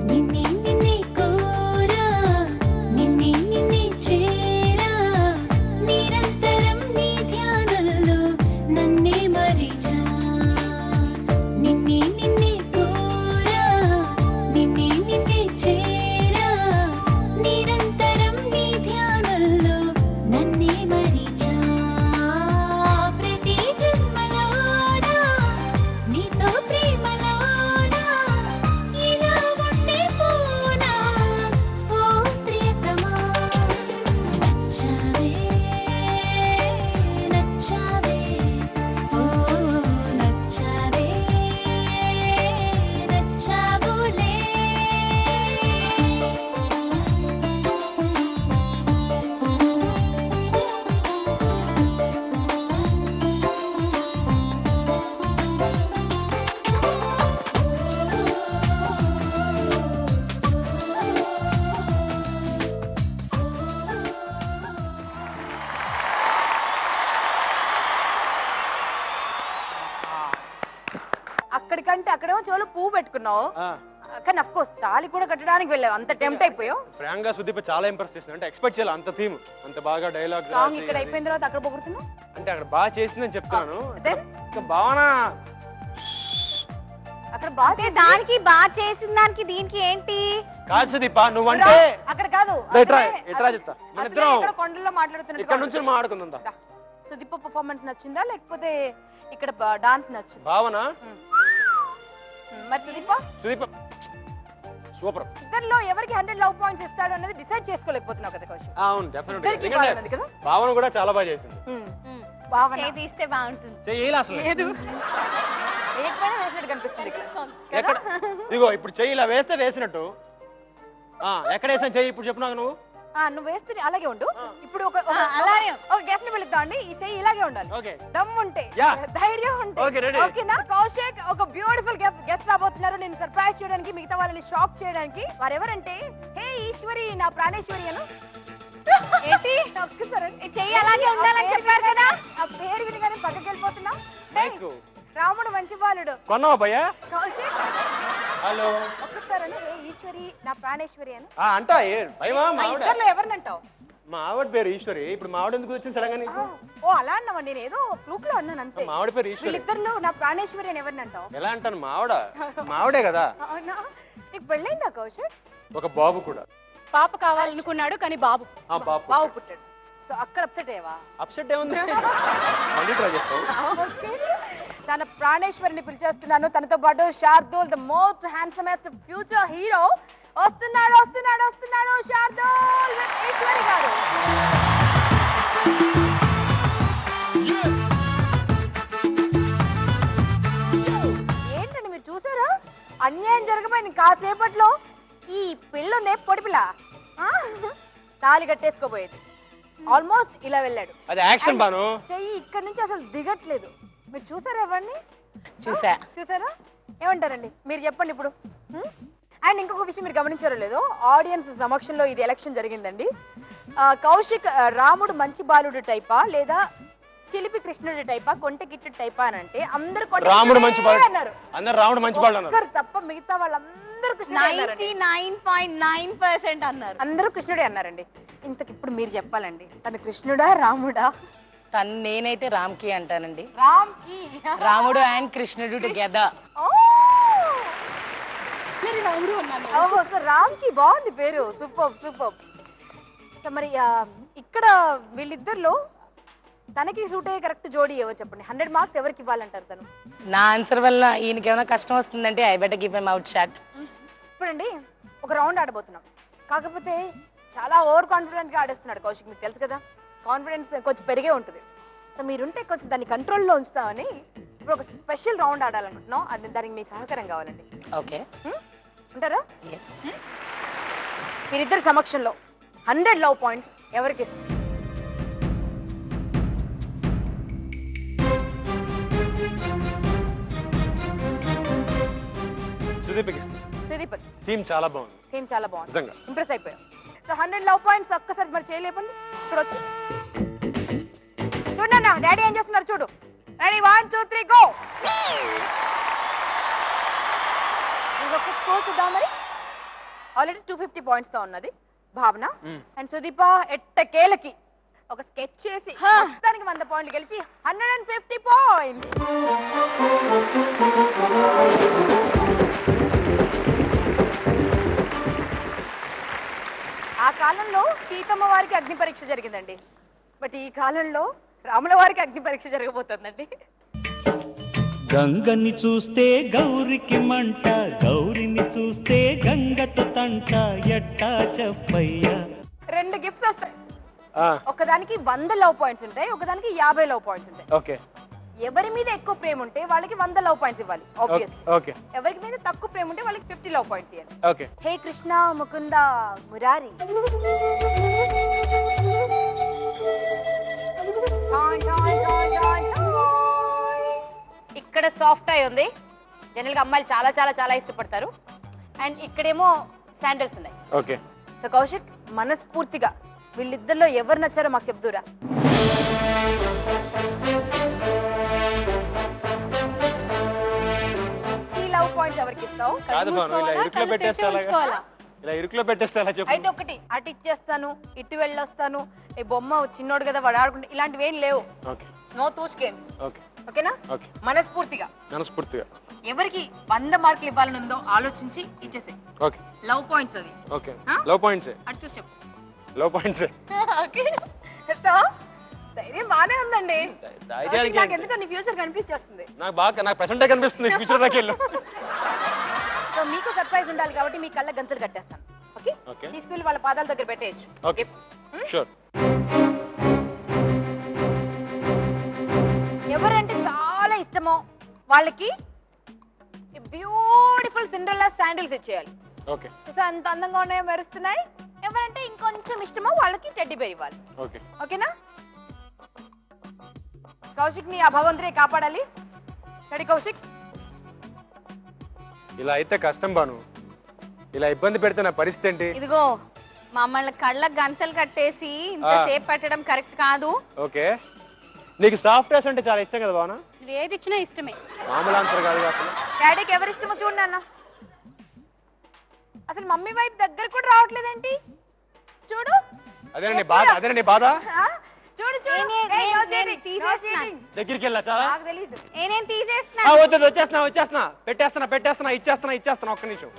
నిన్నే నిన్నే కోరా, నిన్నే నిన్నే చేరా, నిరంతరం నీ ధ్యానంలో నన్నే మరిచా. నిన్నే నిన్నే కోరా, నిన్నే నిన్నే చేరా, నిరంతరం నీ ధ్యానంలో నన్నే మరిచా. ప్రతి జన్మలోనా నీతో ప్రేమలోనా ఇలా ఉండిపోనా ఓ ప్రియతమా. నచ్చావే నచ్చావే ఓ నచ్చావే నచ్చావులే. అక్కడికంటే అక్కడేమో చెవులో పువ్వు పెట్టుకున్నావు, కానీ అఫ్ కోర్స్ తాళి కూడా కట్టడానికి వెళ్ళావు. అంత టెంప్ట్ అయిపోయావు. ఫ్రాంక్ గా సుదీప్ చాలా ఇంప్రెస్ చేసింది. అంటే ఎక్స్పెక్ట్ చేయాలి అంత థీమ్, అంత బాగా డైలాగ్. సాంగ్ ఇక్కడ అయిపోయిన తర్వాత అక్కడ పొగుడుతున్నావు అంటే అక్కడ బాగా చేసిందని చెప్తున్నాను. Then? ఇంకా భావన అక్కడ బాగా అంటే దానికి బాగా చేసిన దానికి దీనికి ఏంటి? కాదు సుదీప, నువ్వంటే అక్కడ కాదు, ఎట్రా అసలే- ఎట్రా చెప్తా. మన అసలే ఇద్దరం ఇక్కడ కొండల్లో మాట్లాడుతున్నట్టు ఇక్కడ నుంచి మాట్లాడుకుందా. సుదీప్ పర్ఫార్మెన్స్ నచ్చిందా లేకపోతే ఇక్కడ డాన్స్ నచ్చిందా? భావన మరి సుదీప్ సుదీప సూపర్. ఇద్దరిలో ఎవరికి 100 లవ్ పాయింట్స్ ఇస్తాడు అనేది డిసైడ్ చేసుకోలేకపోతున్నావు కదా కౌశిక్. అవును డెఫినెట్. ఇద్దరికి బాగానే ఉంది కదా. భావన కూడా చాలా బాగా చేసింది. భావన చేయి తీస్తే బాగుంటుంది. చెయ్యి అసలు లేదు, వేయకపోయినా వేసినట్టు కనిపిస్తుంది ఇక్కడ. ఎక్కడ ఇదిగో ఇప్పుడు చెయ్యి ఇలా వేస్తే వేసినట్టు. ఎక్కడ వేసాను చెయ్యి ఇప్పుడు చెప్పు నాకు నువ్వు. నువ్వు వేస్తే అలాగే ఉండు. ఇప్పుడు ఒక అలానే గెస్ట్ ని పిలుద్దాం. చూడండి ఈ చెయ్యి ఇలాగే ఉండాలి. ఓకే. దమ్ ఉంటే, Yeah. ధైర్యం ఉంటే. Okay, ready. ఓకేనా? కౌశిక్ ఒక బ్యూటిఫుల్ గెస్ట్ రాబోతున్నారు. నేను సర్ప్రైజ్ చేయడానికి, మిగతా వాళ్ళని షాక్ చేయడానికి. వారెవరంటే హే ఈశ్వరి నా ప్రాణేశ్వరి అను. ఏంటి ఒక్కసారి చెయ్యి అలాగే ఉండాలని చెప్పారు కదా. ఆ పేరు వినగానే పక్కకి వెళ్ళిపోతున్నా. మైకు. రాముడు మంచి బాలుడు. కొన్నావా భయ్యా? కౌశిక్ హలో. ఒక్కసారి హే ఈశ్వరి నా ప్రాణేశ్వరి అను. అంటా భయమా మా మావిడ? ఇద్దరిలో ఎవరినంటావు? మా ఆవిడ పేరు ఈశ్వరి. ఇప్పుడు మావిడ ఎందుకు వచ్చింది సడన్ గా నీకు? ఓ అలా అన్నావా? నేను ఏదో ఫ్లూక్ లో అన్నాను అంతే. మావిడ పేరు ఈశ్వరి. వీళ్ళిద్దరిలో నా ప్రాణేశ్వరి అని ఎవరినంటావు? ఎలా అంటాను? మావిడే కదా. అవునా? నీకు పెళ్ళైందా కౌశిక్? ఒక బాబు కూడా. పాప కావాలనుకున్నాడు కానీ బాబు బాబు బాబు పుట్టాడు. సో అక్కడ అప్సెట్ అయ్యవా? అప్సెట్ ఏముంది? మళ్ళీ ట్రై చేస్తావు. తన ప్రాణేశ్వరిని పిలిచేస్తున్నాను. తనతో పాటు Shardul the most handsomest future hero వస్తున్నాడు వస్తున్నాడు వస్తున్నాడు శార్దూల్ విత్ ఈశ్వరి గారు. ఏంటండి మీరు చూసారా? అన్యాయం జరగబోయింది కాసేపట్లో. ఈ పిల్లుందే పొడి పిల్ల తాళి కట్టేసుకోబోయేది. ఆల్మోస్ట్ ఇలా వెళ్ళాడు. అది యాక్షన్ బాను. చెయ్యి ఇక్కడ నుంచి అసలు దిగట్లేదు. మీరు చూసారా ఎవరిని? చూసారా? ఏమంటారండి మీరు చెప్పండి ఇప్పుడు. అండ్ ఇంకొక విషయం మీరు గమనించారో లేదో, ఆడియన్స్ సమక్షంలో ఇది ఎలక్షన్ జరిగిందండి. కౌశిక్ రాముడు మంచి బాలుడు టైపా లేదా చిలిపి కృష్ణుడి టైపా, కొంటె గిట్టు టైపా అని అంటే అందరూ రాముడు మంచి బాలుడు అన్నారు. అందరూ రాముడు మంచి బాలుడు అన్నారు. ఒక్కరు తప్ప మిగతా వాళ్ళందరూ కృష్ణుడే అన్నారండి. 99.9% అన్నారు. అందరూ కృష్ణుడే అన్నారండి. ఇంతకి ఇప్పుడు మీరు చెప్పాలండి, తను కృష్ణుడా రాముడా? తను నేనైతే రామ్కి అంటానండి. రామ్కి. రాముడు అండ్ కృష్ణుడు టుగెదర్. రాముడు అన్నాను. ఓహో, సో రామ్కి బాగుంది పేరు. Super super. సో మరి ఇక్కడ వీళ్ళిద్దరిలో తనకి సూట్ అయ్యే కరెక్ట్ జోడీ ఎవరు చెప్పండి? 100 మార్క్స్ ఎవరికి ఇవ్వాలంటారు? తను నా ఆన్సర్ వల్ల ఈయనకి ఏమైనా కష్టం వస్తుందంటే I better give him out shot. ఇప్పుడండి ఒక రౌండ్ ఆడబోతున్నాం. కాకపోతే చాలా ఓవర్ కాన్ఫిడెంట్ గా ఆడేస్తున్నాడు కౌశిక్. మీకు తెలుసు కదా, కాన్ఫిడెన్స్ కొంచెం పెరిగే ఉంటుంది. సో మీరుంటే కొంచెం దాన్ని కంట్రోల్లో ఉంచుతామని ఇప్పుడు ఒక స్పెషల్ రౌండ్ ఆడాలనుకుంటున్నాం. అది దానికి మీకు సహకారం కావాలండి. ఓకే, ఉంటారా? ఎస్. మీరిద్దరి సమక్షంలో 100 లవ్ పాయింట్స్ ఎవరికి ఇస్తారు? సుదీప్. టీం చాలా బాగుంది. టీం చాలా బాగుంది. నిజంగా ఇంప్రెస్ అయిపోయాం. సో 100 లవ్ పాయింట్స్ ఒక్కసారి మరి చేయలేపండి. చూడొచ్చు. చూడన్నా డాడీ ఏం చేస్తున్నారు చూడు. Ready 1 2 3 go. ఒక స్కోర్ చూద్దాం మరి. ఆల్రెడీ 250 పాయింట్స్ తో ఉన్నది భావన. అండ్ సుదీప ఎట్టకేలకి ఒక స్కెచ్ చేసి మొత్తానికి 100 పాయింట్లు గెలిచి 150 పాయింట్స్. ఆ కాలంలో సీతమ్మ వారికి అగ్ని పరీక్ష జరిగిందండి. బట్ ఈ కాలంలో రాముల వారికి అగ్ని పరీక్ష జరగబోతుందండి. గంగని చూస్తే గౌరికి మంట, గౌరిని చూస్తే గంగతో తంట, ఎట్టా చెప్పయ్యా. 2 గిఫ్ట్స్ వస్తాయి. ఒకదానికి 100 లవ్ పాయింట్స్ ఉంటాయి, ఒకదానికి 50 లవ్ పాయింట్స్ ఉంటాయి. ఓకే. ఎవరి మీద ఎక్కువ ప్రేమ ఉంటే వాళ్ళకి 100 లవ్ పాయింట్స్ ఇవ్వాలి ఆబ్వియస్లీ. ఓకే. ఎవరికి మీద తక్కువ ప్రేమ ఉంటే వాళ్ళకి 50 లవ్ పాయింట్స్ ఇవ్వాలి. ఓకే. హే కృష్ణ ముకుంద మురారి. ఇక్కడ సాఫ్ట్ ఐ ఉంది. జనరల్ గా అమ్మాయిలు చాలా చాలా చాలా ఇష్టపడతారు. అండ్ ఇక్కడేమో శాండల్స్ ఉన్నాయి. ఓకే. సో కౌశిక్ మనస్ఫూర్తిగా వీళ్ళిద్దరిలో ఎవరు నచ్చారో మాకు చెప్దురా. ఈ లవ్ పాయింట్స్ ఎవరికి ఇస్తావు? కాదు బాను, ఇలా ఇరుకులో పెట్టేస్తాలా? ఇలా ఇరుకులో పెట్టేస్తాలా చెప్పు. అయితే ఒకటి అటు ఇచ్చేస్తాను, ఇటు వెళ్ళొస్తాను, ఈ బొమ్మ చిన్నోడు కదా వాడు ఆడుకుంటే ఇలాంటివి ఏం లేవు. Okay. No twos games. Okay. ఓకేనా? ఓకే. మనస్ఫూర్తిగా ఎవరికి 100 మార్కులు ఇవ్వాలని ఉందో ఆలోచించి ఇచ్చేసే. ఓకే. లవ్ పాయింట్స్ అవి. ఓకే. Love points. అటు చూసి చెప్పు. Love points. ఓకే. సో ధైర్యం బానే ఉందండి. నాకు ఎందుకో నీ ఫ్యూచర్ కనిపించేస్తుంది. నాకు ప్రెసెంటే కనిపిస్తుంది ఫ్యూచర్ దాకా వెళ్ళు. సో మీకు సర్ప్రైజ్ ఉండాలి కాబట్టి మీ కళ్ళ గంతులు కట్టేస్తాను. ఓకే? ఓకే. తీసుకెళ్ళి వాళ్ళ పాదాల దగ్గర పెట్టేయచ్చు. ఓకే. షూర్. ఎవరంటే చాలా ఇష్టమో వాళ్ళకి బ్యూటిఫుల్ సిండ్రెల్లా శాండిల్స్ ఇచ్చేయాలి. ఓకే. సో అంత అందంగా ఉన్నాయో మెరుస్తున్నాయి. ఎవరంటే ఇంకొంచెం ఇష్టమో వాళ్ళకి టెడ్డీ బేర్ ఇవ్వాలి. ఓకే. ఓకేనా? కౌశిక్ ని ఆ భగవంతుడే కాపాడాలి. రెడీ కౌశిక్? ఇలా అయితే కష్టం బాను. ఇలా ఇబ్బంది పెడితే నా పరిస్థితి ఏంటి? ఇదిగో మమ్మల్ని కళ్ళకు గంతలు కట్టేసి ఇంతసేపు పెట్టడం కరెక్ట్ కాదు. ఓకే, నీకు సాఫ్ట్వేర్స్ అంటే చాలా ఇష్టం కదా బాను? నువ్వు ఏది ఇచ్చినా ఇష్టమే. మామూలు ఆన్సర్ కాదు అసలు. డాడీకి ఎవరి ఇష్టమో చూడండి అన్న. అసలు మమ్మీ వైపు దగ్గర కూడా రావట్లేదేంటి? చూడు. అదే నీ బాధ, అదే నీ బాధ. చూడు దగ్గరికి వెళ్ళా చాలా. నాకు తెలీదు. నేనేం తీసేస్తున్నా. వద్దు, వచ్చేస్తున్నా ఇచ్చేస్తున్నా ఒక్క నిమిషం.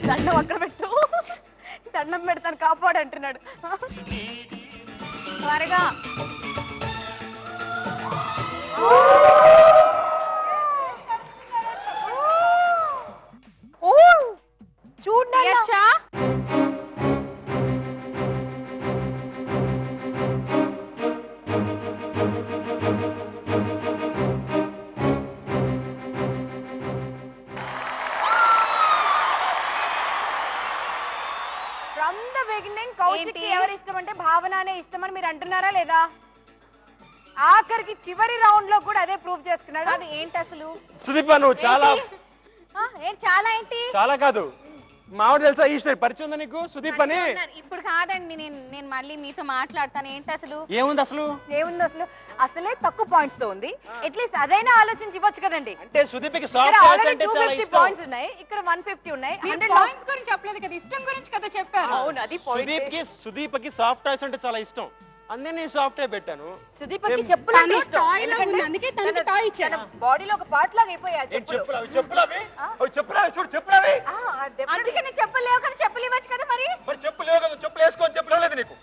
దండం అక్కడ పెట్టు. దండం పెడతాను కాపాడు అంటున్నాడు. త్వరగా చూడండి. ఫ్రమ్ ద బిగినింగ్ కౌశిక్ ఎవరి ఇష్టం అంటే భావననే ఇష్టం అని మీరు అంటున్నారా లేదా? ఆఖరికి చివరి రౌండ్ లో కూడా అదే ప్రూవ్ చేసుకున్నాడు. అది ఏంటి అసలు? సుదీప నువ్వు చాలా చాలా ఏంటి? చాలా కాదు, మావిడ తెలుసా ఈశ్వరి పరిచయం ఉందా నీకు? సుదీప్ అని. ఇప్పుడు కాదండి, నేను మళ్ళీ మీతో మాట్లాడతాను. ఏంటి అసలు? ఏముంది అసలు? అసలే తక్కువ పాయింట్స్ తో ఉంది. అట్లీస్ట్ అదైనా ఆలోచించి ఇవ్వచ్చు కదండి. అంటే సుదీప్కి సాఫ్ట్వేర్స్ అంటే చాలా ఇష్టం. పాయింట్స్ ఉన్నాయి, ఇక్కడ 150 ఉన్నాయి. 100 పాయింట్స్ గురించి చెప్పలేదు కదా, ఇష్టం గురించి కదా చెప్పారు. అవును, అది పాయింట్. సుదీప్కి సాఫ్ట్వేర్స్ అంటే చాలా ఇష్టం, అందుకే నేను సాఫ్ట్వేర్ పెట్టాను. సుదీప్కి చెప్పులు అంటే ఇష్టం, అందుకే తనకి టాయ్ ఇచ్చాను. బాడీలో ఒక పార్ట్ లాగా అయిపోయా చెప్పులు. అందుకే నేను చెప్పలేవు కానీ చెప్పులు ఇవ్వచ్చు కదా. మరి చెప్పులు వేసుకొని చెప్పలేదు నీకు.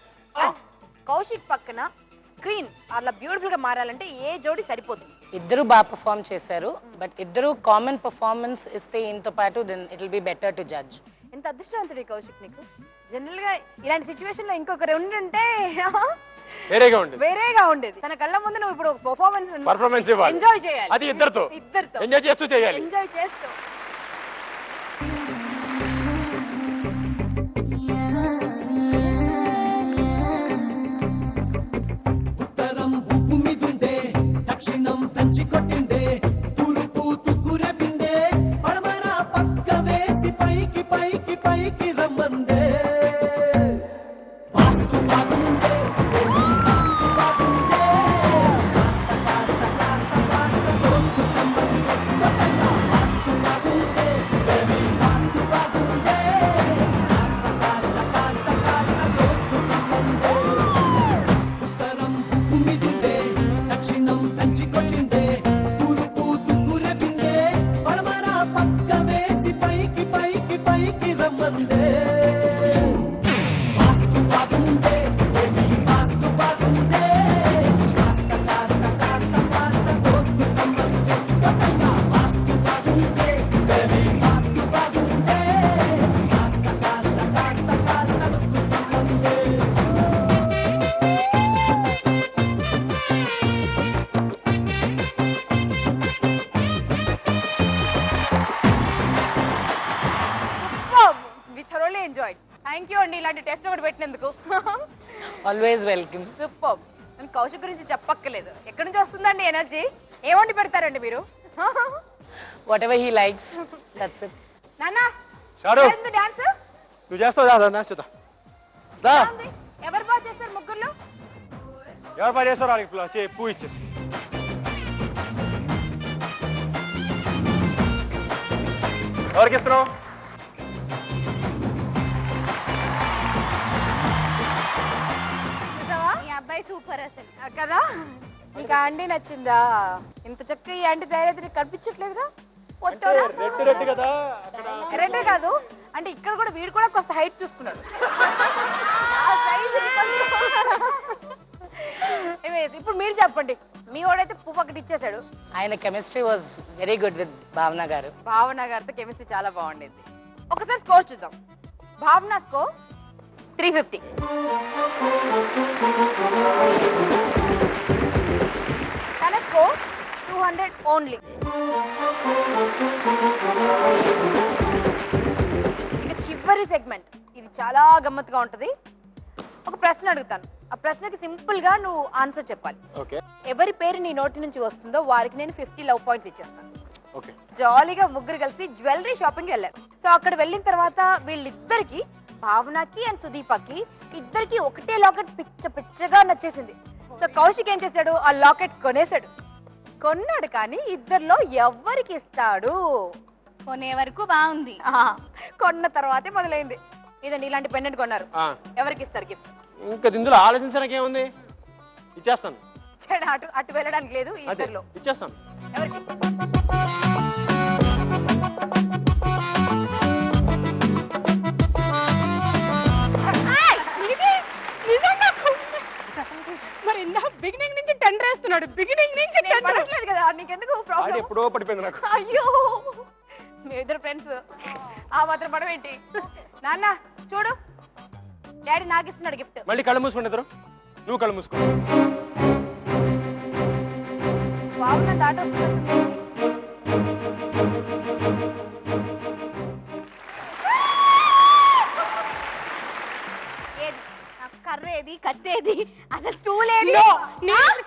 కౌశిక్ పక్కన స్క్రీన్ అలా బ్యూటిఫుల్ గా మారాలంటే ఏ జోడి సరిపోతుంది. ఇద్దరు బాగా పర్ఫామ్ చేశారు, బట్ ఇద్దరు కామన్ పర్ఫార్మెన్స్ ఇస్తే ఇంతో పాటు then it will be better to judge. ఎంత అదృష్టవంతుడి కౌశిక్ నీకు. జనరల్ గా ఇలాంటి సిచ్యువేషన్ లో ఇంకొకరు ఉండుంటే వేరేగా ఉండేది. తన కళ్ళ ముందు నువ్వు ఇప్పుడు పర్ఫార్మెన్స్ ఎంజాయ్ చేయాలి. అది ఇద్దరితో ఎంజాయ్ చేస్తూ చేయాలి. ఎంజాయ్ చేస్తూ ఉత్తరం ఉప్పు మీదుండే, దక్షిణం దంచి కొట్టిండే, తూర్పు తుక్కురెపిండే, పడమర పక్క వేసి పైకి పైకి పైకి రమ్మందే. వాస్తు బాగుండే, వాస్తు బాగుండే, కాస్త కాస్త కాస్త కాస్త దోస్తు కమ్మందే. వాస్తు బాగుండే, బేబీ వాస్తు బాగుండే, కాస్త కాస్త కాస్త కాస్త దోస్తు కమ్మందే. ఉత్తరం ఉప్పు మీదుండే, దక్షిణం దంచి కొట్టిండే, తూర్పు తుక్కురెపిండే, పడమర పక్క వేసి పైకి పైకి పైకి రమ్మందే. వాస్తు బాగుండే, బేబీ వాస్తు బాగుండే, కాస్త కాస్త కాస్త కాస్త దోస్తు కమ్మందే. వాస్తు బాగుండే, బేబీ వాస్తు బాగుండే, కాస్త కాస్త కాస్త కాస్త దోస్తు కమ్మందే. We thoroughly enjoyed. Thank you అండి ఇలాంటి టెస్ట్ ఒకటి పెట్టినందుకు. Always welcome. సూపర్. నేను కౌశిక్ గురించి చెప్పక్కర్లేదు. ఎక్కడి నుంచి వస్తుందండి ఎనర్జీ? ఏ వండి పెడతారండి మీరు? What ever he likes, that's it. నాన్న షారు డాన్స్ నువ్వు చేస్తావు దా. ఎవరు బాగా చేస్తారు ముగ్గురులో? ఎవరు పని చేస్తారో వాళ్ళకి పువ్వు ఇచ్చేసి. ఎవరికి ఇస్తున్నావు? చూసావా? ఈ అబ్బాయి సూపర్ అసలు. కదా? నీకు ఆంటీ నచ్చిందా? ఇంత చక్కగా ఈ ఆంటీ తయారైతే నీకు కనిపించట్లేదురా? రెడ్ కదా రెడ్ కాదు అంటే ఇక్కడ కూడా వీడు కూడా కొంత హైట్ చూసుకున్నాడు. ఇప్పుడు మీరు చెప్పండి, మీ వాడైతే పువ్వు ఒకటి ఇచ్చేసాడు. ఆయన chemistry was very good with భావన గారు. భావన గారితో కెమిస్ట్రీ చాలా బాగుండేది. ఒకసారి స్కోర్ చూద్దాం. భావన స్కోర్ 350, తన స్కోర్ 200 ఓన్లీ. సెగ్మెంట్. ఇది చాలా గమ్మత్తుగా ఉంటది. ఒక ప్రశ్న అడుగుతాను, ఆ ప్రశ్నకి సింపుల్ గా నువ్వు ఆన్సర్ చెప్పాలి. ఓకే ఎవరి పేరు నీ నోటి నుంచి వస్తుందో వారికి నేను 50 లవ్ పాయింట్స్ ఇచ్చేస్తాను. ఓకే జాలీగా ముగ్గురు కలిసి జ్యువెలరీ షాపింగ్ వెళ్ళారు. సో అక్కడ వెళ్ళిన తర్వాత వీళ్ళిద్దరికి, భావనకి అండ్ సుదీపకి ఇద్దరికి ఒకటే లాకెట్ పిచ్చగా నచ్చేసింది. సో కౌశిక్ ఏం చేశాడు, ఆ లాకెట్ కొనేశాడు. కొన్నాడు కానీ ఇద్దరిలో ఎవరికి ఇస్తాడు? కొనే వరకు బాగుంది. కొన్న తర్వాతే మొదలైంది. ఇదండి ఇలాంటి పెండెంట్ కొన్నారు, ఎవరికి ఇస్తారు గిఫ్ట్? ఇంకా ఇందులో ఆలోచించడానికి ఏముంది, ఇచ్చేస్తాను. అటు అటు వెళ్ళడానికి లేదు. ఇద్దరిలో ఇచ్చేస్తాను. ఎవరికి? మరి ఇందా బిగినింగ్ నుంచి టెండర్ వేస్తున్నాడు. బిగినింగ్ నుంచి టెండర్ పడట్లేదు కదా నీకెందుకు ఆడి ప్రాబ్లం? ఎప్పుడో పడిపోయింది నాకు. అయ్యో మీ ఇద్దరు ఫ్రెండ్స్ ఆ మాత్రం పడవ ఏంటి? నాన్న చూడు, డాడీ నాకు ఇస్తున్నాడు గిఫ్ట్. మళ్ళీ కళ్ళు మూసుకోండి ఇద్దరు. నువ్వు కళ్ళు మూసుకో. భావన దాటొస్తుంది. ఏది నాకు కర్ర ఏది, కత్తేది, అసలు స్టూల్ ఏది?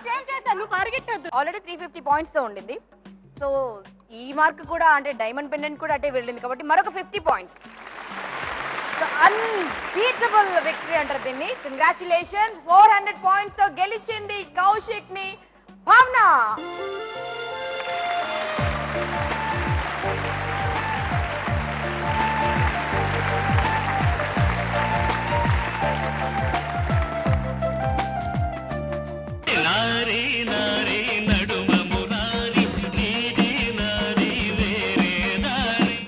సేవ్ చేస్తాను, నువ్వు పరిగెట్టొద్దు. ఆల్రెడీ 350 పాయింట్స్ తో ఉండింది. సో ఈ మార్క్ కూడా అంటే డైమండ్ పెండెంట్ కూడా అటే వెళ్ళింది కాబట్టి మరొక 50 పాయింట్స్. సో అన్బీటబుల్ విక్టరీ అంటారు దీన్ని. కంగ్రాచులేషన్స్. 400 పాయింట్స్ తో గెలిచింది కౌశిక్ ని భావన.